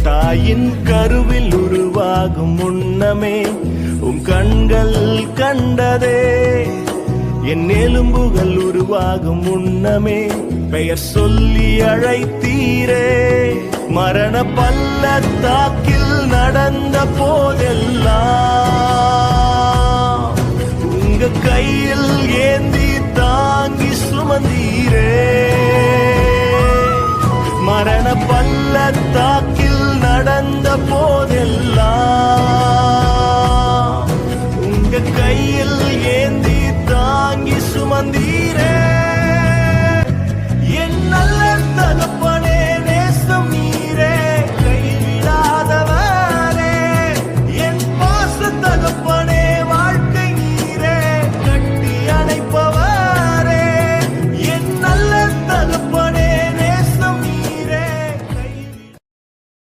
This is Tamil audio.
தாயின் கருவில் உருவாகும் முன்னமே உம் கண்கள் கண்டதே. என் எலும்புகள் உருவாகும் முன்னமே பெயர் சொல்லி அழைத்தீரே. மரண பள்ளத்தாக்கில் நடந்த போதெல்லாம் உங்க கையில் ஏந்தி தாங்கி சுமந்தீரே. மரண பள்ளத்தாக்கில் நடந்த போதெல்லாம்